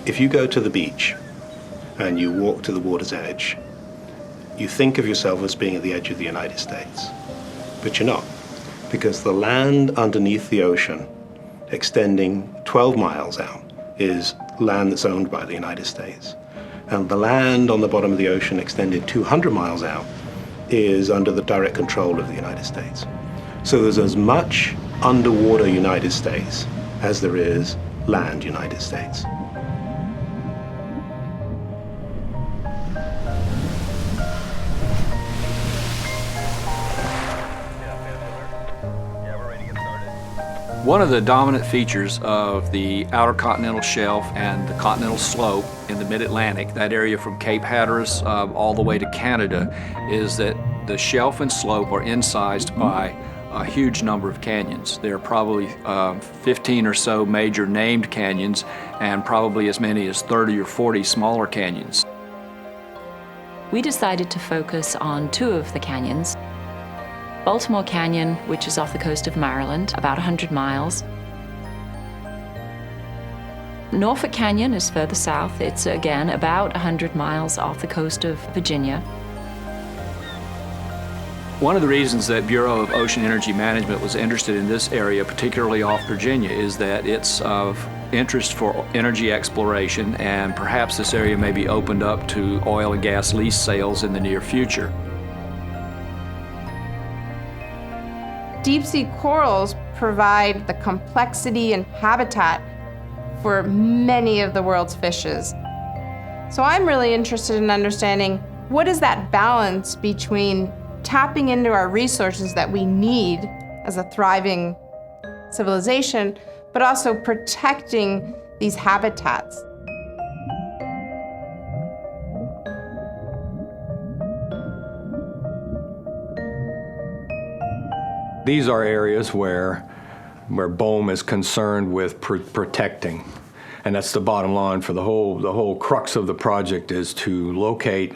if you go to the beach and you walk to the water's edge, you think of yourself as being at the edge of the United States, but you're not, because the land underneath the ocean, extending 12 miles out, is land that's owned by the United States. And the land on the bottom of the ocean, extended 200 miles out, is under the direct control of the United States. So there's as much underwater United States as there is land United States. One of the dominant features of the outer continental shelf and the continental slope in the mid-Atlantic, that area from Cape Hatteras all the way to Canada, is that the shelf and slope are incised by a huge number of canyons. There are probably 15 or so major named canyons and probably as many as 30 or 40 smaller canyons. We decided to focus on two of the canyons. Baltimore Canyon, which is off the coast of Maryland, about 100 miles. Norfolk Canyon is further south. It's, again, about 100 miles off the coast of Virginia. One of the reasons that Bureau of Ocean Energy Management was interested in this area, particularly off Virginia, is that it's of interest for energy exploration, and perhaps this area may be opened up to oil and gas lease sales in the near future. Deep-sea corals provide the complexity and habitat for many of the world's fishes. So I'm really interested in understanding what is that balance between tapping into our resources that we need as a thriving civilization, but also protecting these habitats. These are areas where BOEM is concerned with protecting, and that's the bottom line for the whole crux of the project, is to locate,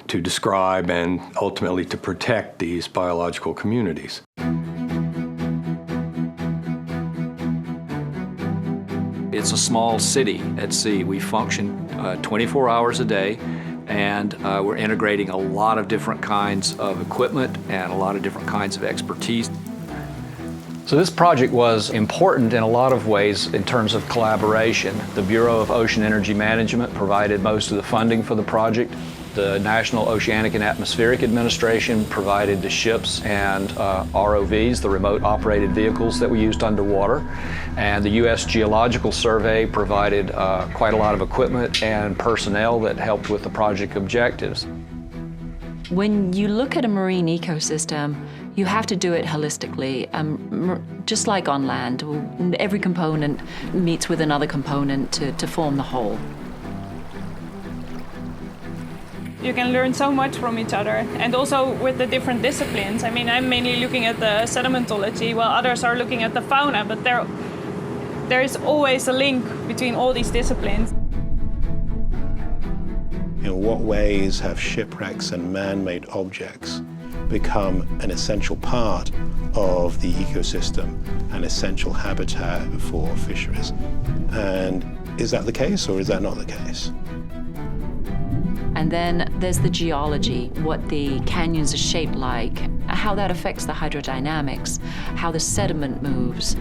to describe, and ultimately to protect these biological communities. It's a small city at sea. We function 24 hours a day, and we're integrating a lot of different kinds of equipment and a lot of different kinds of expertise. So this project was important in a lot of ways in terms of collaboration. The Bureau of Ocean Energy Management provided most of the funding for the project. The National Oceanic and Atmospheric Administration provided the ships and ROVs, the remote operated vehicles that we used underwater. And the U.S. Geological Survey provided quite a lot of equipment and personnel that helped with the project objectives. When you look at a marine ecosystem, you have to do it holistically, just like on land. Every component meets with another component to form the whole. You can learn so much from each other, and also with the different disciplines. I mean, I'm mainly looking at the sedimentology, while others are looking at the fauna, but there is always a link between all these disciplines. In what ways have shipwrecks and man-made objects become an essential part of the ecosystem, an essential habitat for fisheries? And is that the case, or is that not the case? And then there's the geology, what the canyons are shaped like, how that affects the hydrodynamics, how the sediment moves.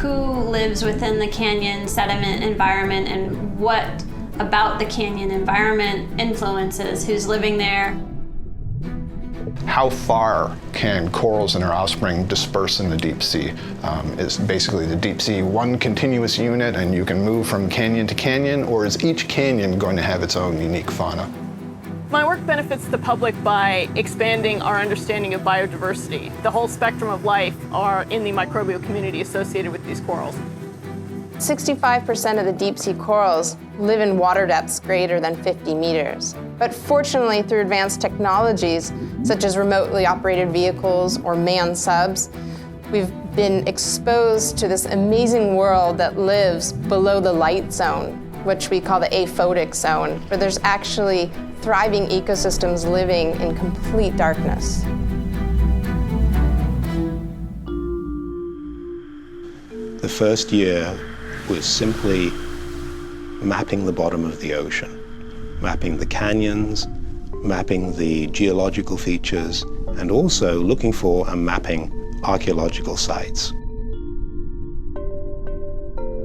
Who lives within the canyon sediment environment, and what about the canyon environment influences who's living there? How far can corals and their offspring disperse in the deep sea? Is basically the deep sea one continuous unit and you can move from canyon to canyon, or is each canyon going to have its own unique fauna? My work benefits the public by expanding our understanding of biodiversity. The whole spectrum of life are in the microbial community associated with these corals. 65% of the deep sea corals live in water depths greater than 50 meters. But fortunately, through advanced technologies, such as remotely operated vehicles or manned subs, we've been exposed to this amazing world that lives below the light zone, which we call the aphotic zone, where there's actually thriving ecosystems living in complete darkness. The first year was simply mapping the bottom of the ocean, mapping the canyons, mapping the geological features, and also looking for and mapping archaeological sites.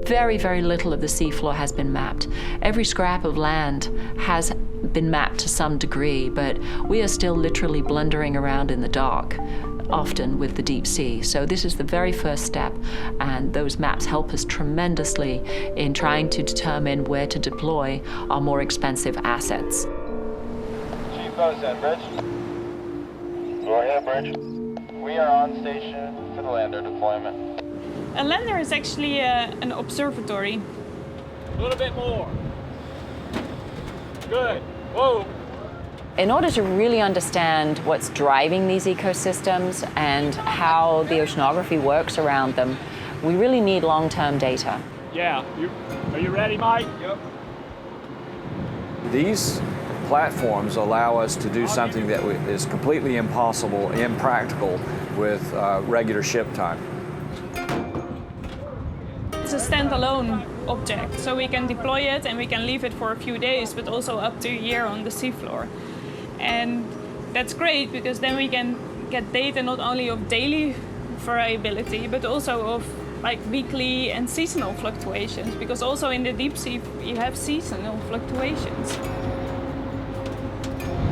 Very, very little of the seafloor has been mapped. Every scrap of land has been mapped to some degree, but we are still literally blundering around in the dark, often with the deep sea. So this is the very first step, and those maps help us tremendously in trying to determine where to deploy our more expensive assets. Chief Bosun, Bridge. Go ahead, Bridge. We are on station for the lander deployment. A lander is actually an observatory. A little bit more. Good. Whoa. In order to really understand what's driving these ecosystems and how the oceanography works around them, we really need long-term data. Yeah. Are you ready, Mike? Yep. These platforms allow us to do something that is completely impossible, impractical with regular ship time. It's a standalone object, so we can deploy it and we can leave it for a few days, but also up to a year on the seafloor. And that's great because then we can get data not only of daily variability, but also of like weekly and seasonal fluctuations, because also in the deep sea you have seasonal fluctuations.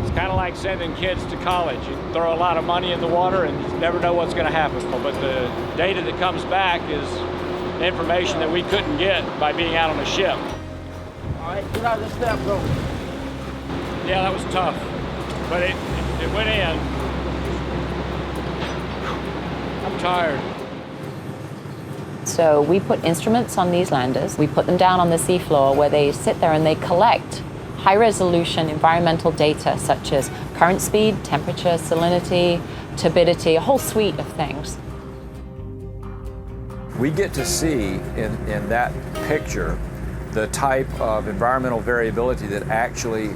It's kind of like sending kids to college. You throw a lot of money in the water and you never know what's going to happen. But the data that comes back is information that we couldn't get by being out on a ship. All right, get out of the step, go. Yeah, that was tough, but it went in. I'm tired. So we put instruments on these landers. We put them down on the seafloor where they sit there and they collect high-resolution environmental data such as current speed, temperature, salinity, turbidity, a whole suite of things. We get to see in that picture the type of environmental variability that actually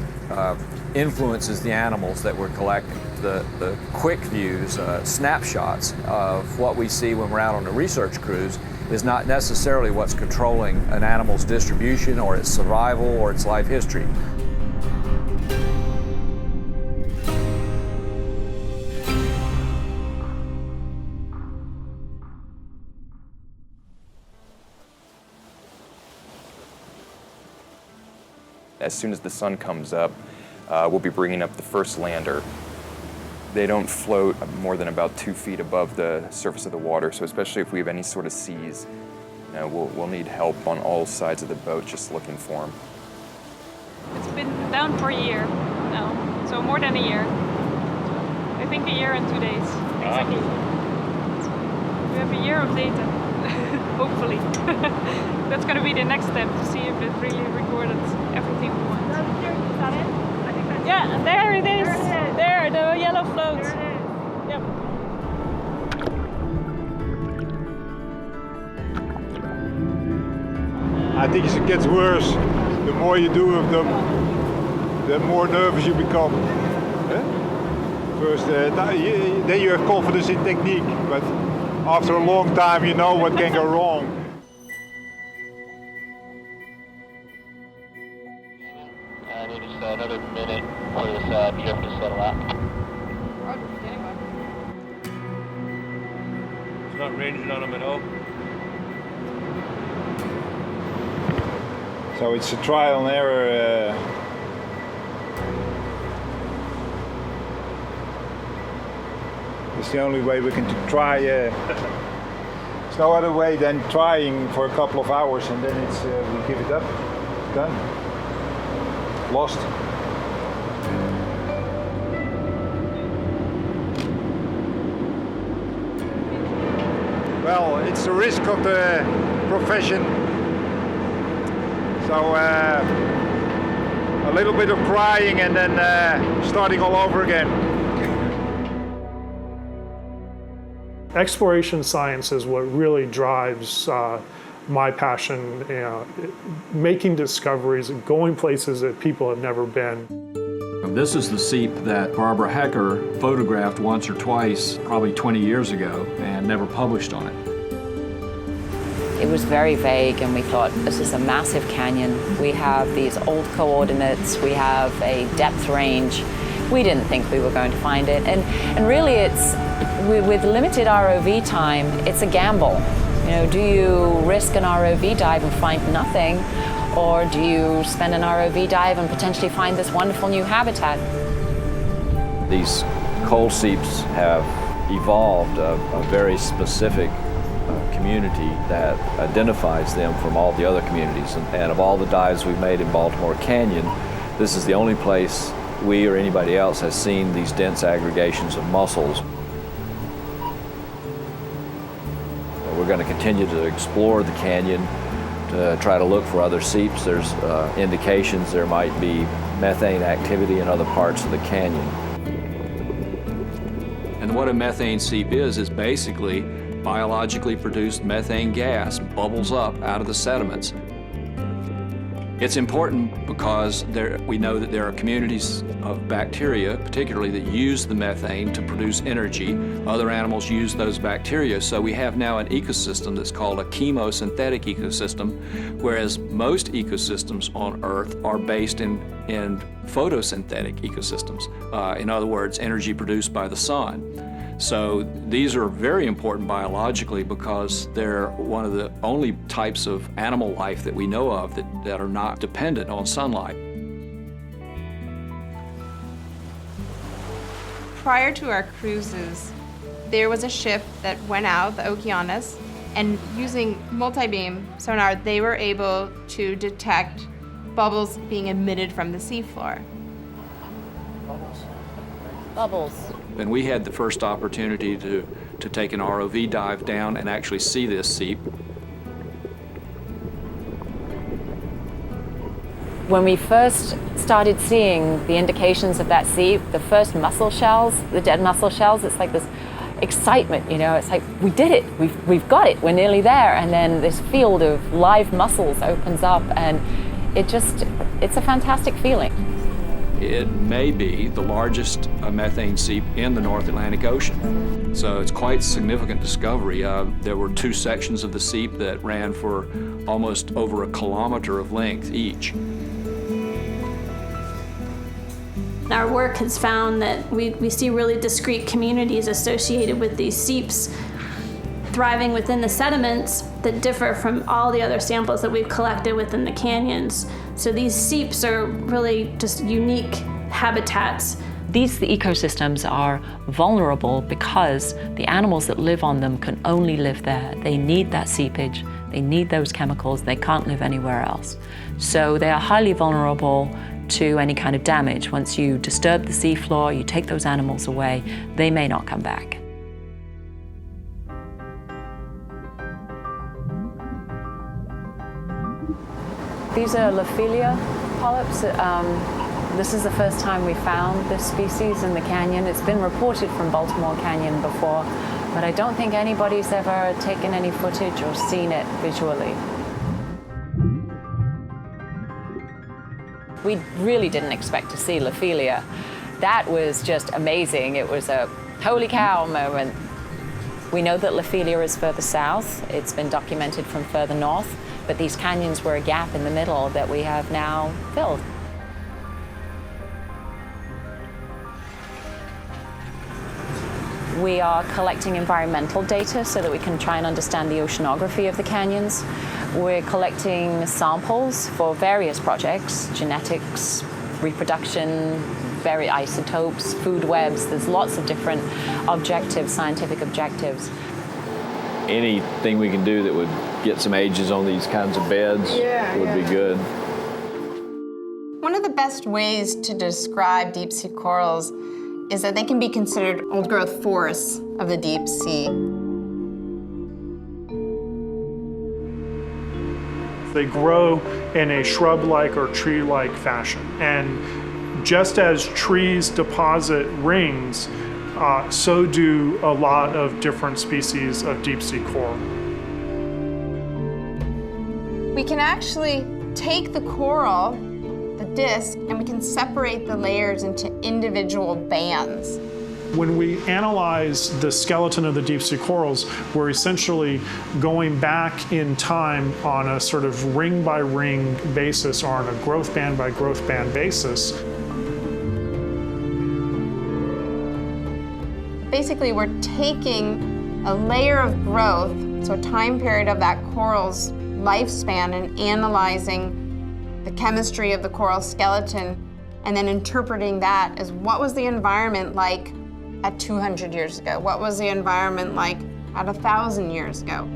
influences the animals that we're collecting. The quick views, snapshots of what we see when we're out on a research cruise is not necessarily what's controlling an animal's distribution or its survival or its life history. As soon as the sun comes up, we'll be bringing up the first lander. They don't float more than about 2 feet above the surface of the water, so especially if we have any sort of seas, we'll need help on all sides of the boat just looking for them. It's been down for a year now, so more than a year. I think a year and 2 days, exactly. We have a year of data, hopefully. That's going to be the next step to see if it really recorded everything we want. Is that it? I think that's Yeah, there it is. There, the yellow float. There it is. Yep. I think it gets worse. The more you do of them, the more nervous you become. First, then you have confidence in technique, but after a long time you know what can go wrong. I need just another minute for this drift to settle out. It's not ranging on them at all. So it's a trial and error. It's the only way we can try. There's no other way than trying for a couple of hours and then it's we give it up. It's done. Lost. Well, it's the risk of the profession. So a little bit of crying and then starting all over again. Exploration science is what really drives my passion, making discoveries, going places that people have never been. This is the seep that Barbara Hecker photographed once or twice, probably 20 years ago, and never published on it. It was very vague, and we thought, this is a massive canyon. We have these old coordinates, we have a depth range. We didn't think we were going to find it. And really with limited ROV time, it's a gamble. You know, do you risk an ROV dive and find nothing, or do you spend an ROV dive and potentially find this wonderful new habitat? These coal seeps have evolved a very specific community that identifies them from all the other communities. And of all the dives we've made in Baltimore Canyon, this is the only place we or anybody else has seen these dense aggregations of mussels. We're going to continue to explore the canyon to try to look for other seeps. There's indications there might be methane activity in other parts of the canyon. And what a methane seep is basically biologically produced methane gas bubbles up out of the sediments. It's important because we know that there are communities of bacteria, particularly, that use the methane to produce energy. Other animals use those bacteria, so we have now an ecosystem that's called a chemosynthetic ecosystem, whereas most ecosystems on Earth are based in photosynthetic ecosystems. In other words, energy produced by the sun. So these are very important biologically because they're one of the only types of animal life that we know of that are not dependent on sunlight. Prior to our cruises, there was a ship that went out, the Okeanos, and using multi-beam sonar, they were able to detect bubbles being emitted from the seafloor. Bubbles. And we had the first opportunity to take an ROV dive down and actually see this seep. When we first started seeing the indications of that seep, the first mussel shells, the dead mussel shells, it's like this excitement, you know, it's like, we did it, we've got it, we're nearly there. And then this field of live mussels opens up, and it's a fantastic feeling. It may be the largest methane seep in the North Atlantic Ocean. So it's quite a significant discovery. There were two sections of the seep that ran for almost over 1 kilometer of length each. Our work has found that we see really discrete communities associated with these seeps thriving within the sediments that differ from all the other samples that we've collected within the canyons. So these seeps are really just unique habitats. These ecosystems are vulnerable because the animals that live on them can only live there. They need that seepage, they need those chemicals, they can't live anywhere else. So they are highly vulnerable to any kind of damage. Once you disturb the seafloor, you take those animals away, they may not come back. These are Lophelia polyps. This is the first time we found this species in the canyon. It's been reported from Baltimore Canyon before, but I don't think anybody's ever taken any footage or seen it visually. We really didn't expect to see Lophelia. That was just amazing. It was a holy cow moment. We know that Lophelia is further south. It's been documented from further north, but these canyons were a gap in the middle that we have now filled. We are collecting environmental data so that we can try and understand the oceanography of the canyons. We're collecting samples for various projects, genetics, reproduction, various isotopes, food webs. There's lots of different objectives, scientific objectives. Anything we can do that would get some ages on these kinds of beds would be good. One of the best ways to describe deep sea corals is that they can be considered old-growth forests of the deep sea. They grow in a shrub-like or tree-like fashion. And just as trees deposit rings, so do a lot of different species of deep sea coral. We can actually take the coral, the disc, and we can separate the layers into individual bands. When we analyze the skeleton of the deep sea corals, we're essentially going back in time on a sort of ring by ring basis or on a growth band by growth band basis. Basically, we're taking a layer of growth, so a time period of that coral's lifespan, and analyzing the chemistry of the coral skeleton, and then interpreting that as what was the environment like at 200 years ago? What was the environment like at 1,000 years ago?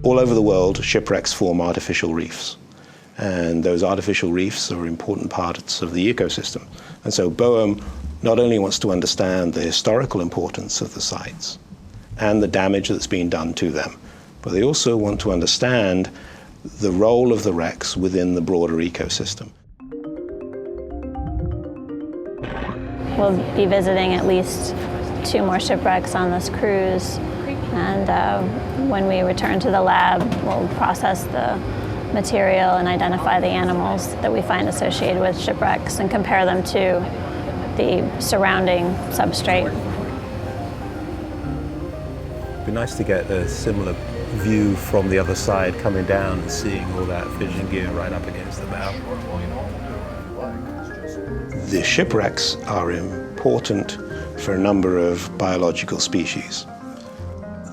All over the world, shipwrecks form artificial reefs. And those artificial reefs are important parts of the ecosystem. And so BOEM not only wants to understand the historical importance of the sites and the damage that's been done to them, but they also want to understand the role of the wrecks within the broader ecosystem. We'll be visiting at least 2 more shipwrecks on this cruise. And when we return to the lab, we'll process the material and identify the animals that we find associated with shipwrecks and compare them to the surrounding substrate. It'd be nice to get a similar view from the other side, coming down and seeing all that fishing gear right up against the bow. The shipwrecks are important for a number of biological species.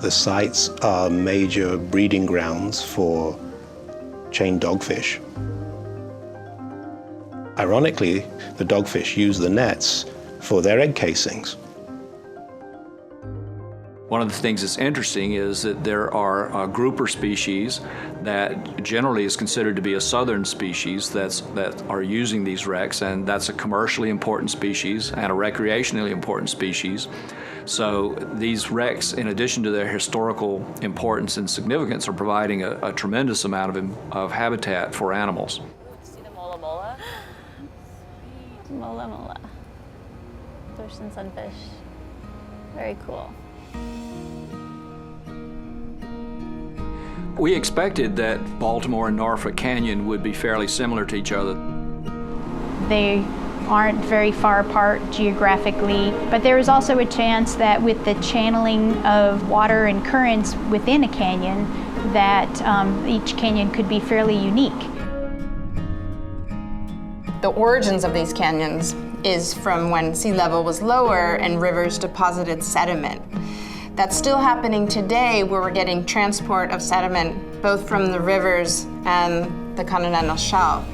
The sites are major breeding grounds for chained dogfish. Ironically, the dogfish use the nets for their egg casings. One of the things that's interesting is that there are grouper species that generally is considered to be a southern species that are using these wrecks, and that's a commercially important species and a recreationally important species. So these wrecks, in addition to their historical importance and significance, are providing a tremendous amount of habitat for animals. See the mola mola? Mola mola. Ocean sunfish. Very cool. We expected that Baltimore and Norfolk Canyon would be fairly similar to each other. They aren't very far apart geographically, but there is also a chance that with the channeling of water and currents within a canyon, that each canyon could be fairly unique. The origins of these canyons is from when sea level was lower and rivers deposited sediment. That's still happening today, where we're getting transport of sediment both from the rivers and the continental shelf.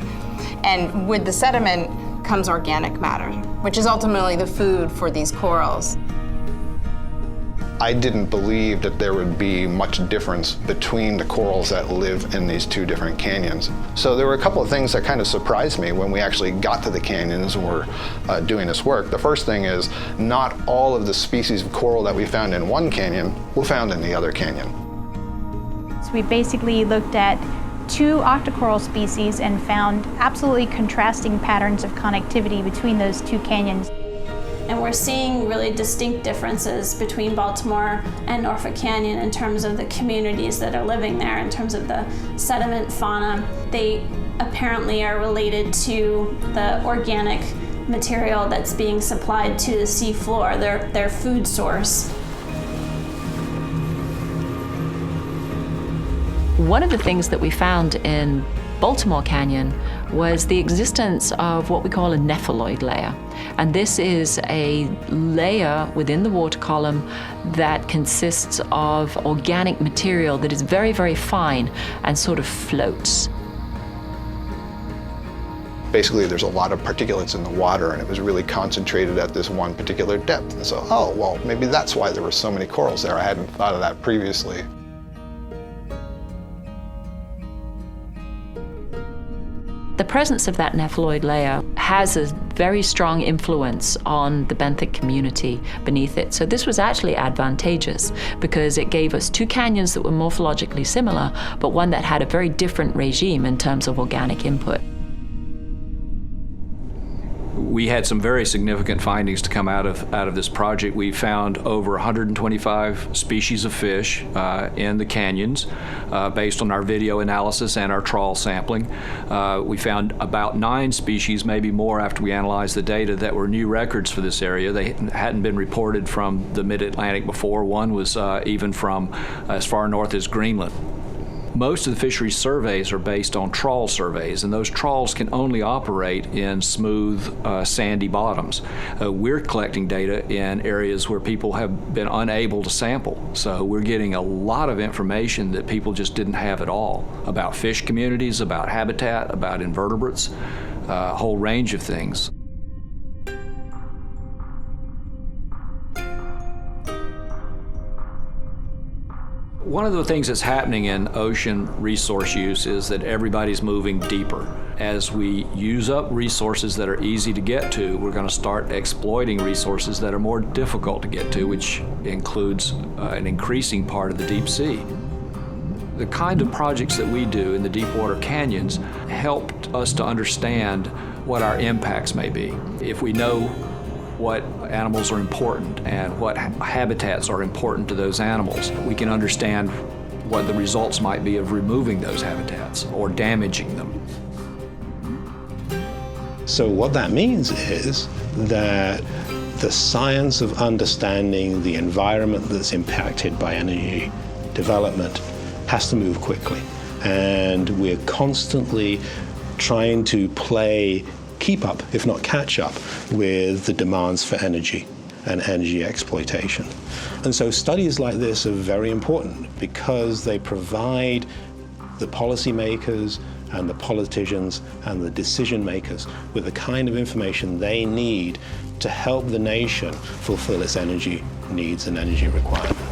And with the sediment comes organic matter, which is ultimately the food for these corals. I didn't believe that there would be much difference between the corals that live in these 2 different canyons. So there were a couple of things that kind of surprised me when we actually got to the canyons and were doing this work. The first thing is, not all of the species of coral that we found in one canyon were found in the other canyon. So we basically looked at 2 octocoral species and found absolutely contrasting patterns of connectivity between those 2 canyons. And we're seeing really distinct differences between Baltimore and Norfolk Canyon in terms of the communities that are living there, in terms of the sediment fauna. They apparently are related to the organic material that's being supplied to the sea floor, their food source. One of the things that we found in Baltimore Canyon was the existence of what we call a nepheloid layer. And this is a layer within the water column that consists of organic material that is very, very fine and sort of floats. Basically, there's a lot of particulates in the water, and it was really concentrated at this one particular depth. And so, oh, well, maybe that's why there were so many corals there. I hadn't thought of that previously. The presence of that nepheloid layer has a very strong influence on the benthic community beneath it. So this was actually advantageous because it gave us 2 canyons that were morphologically similar, but one that had a very different regime in terms of organic input. We had some very significant findings to come out of this project. We found over 125 species of fish in the canyons based on our video analysis and our trawl sampling. We found about 9 species, maybe more after we analyzed the data, that were new records for this area. They hadn't been reported from the mid-Atlantic before. One was even from as far north as Greenland. Most of the fisheries surveys are based on trawl surveys, and those trawls can only operate in smooth, sandy bottoms. We're collecting data in areas where people have been unable to sample. So we're getting a lot of information that people just didn't have at all about fish communities, about habitat, about invertebrates, a whole range of things. One of the things that's happening in ocean resource use is that everybody's moving deeper. As we use up resources that are easy to get to, we're going to start exploiting resources that are more difficult to get to, which includes an increasing part of the deep sea. The kind of projects that we do in the deepwater canyons helped us to understand what our impacts may be. If we know what animals are important and what habitats are important to those animals, we can understand what the results might be of removing those habitats or damaging them. So what that means is that the science of understanding the environment that's impacted by energy development has to move quickly. And we're constantly trying to keep up, if not catch up, with the demands for energy and energy exploitation. And so studies like this are very important because they provide the policymakers and the politicians and the decision makers with the kind of information they need to help the nation fulfill its energy needs and energy requirements.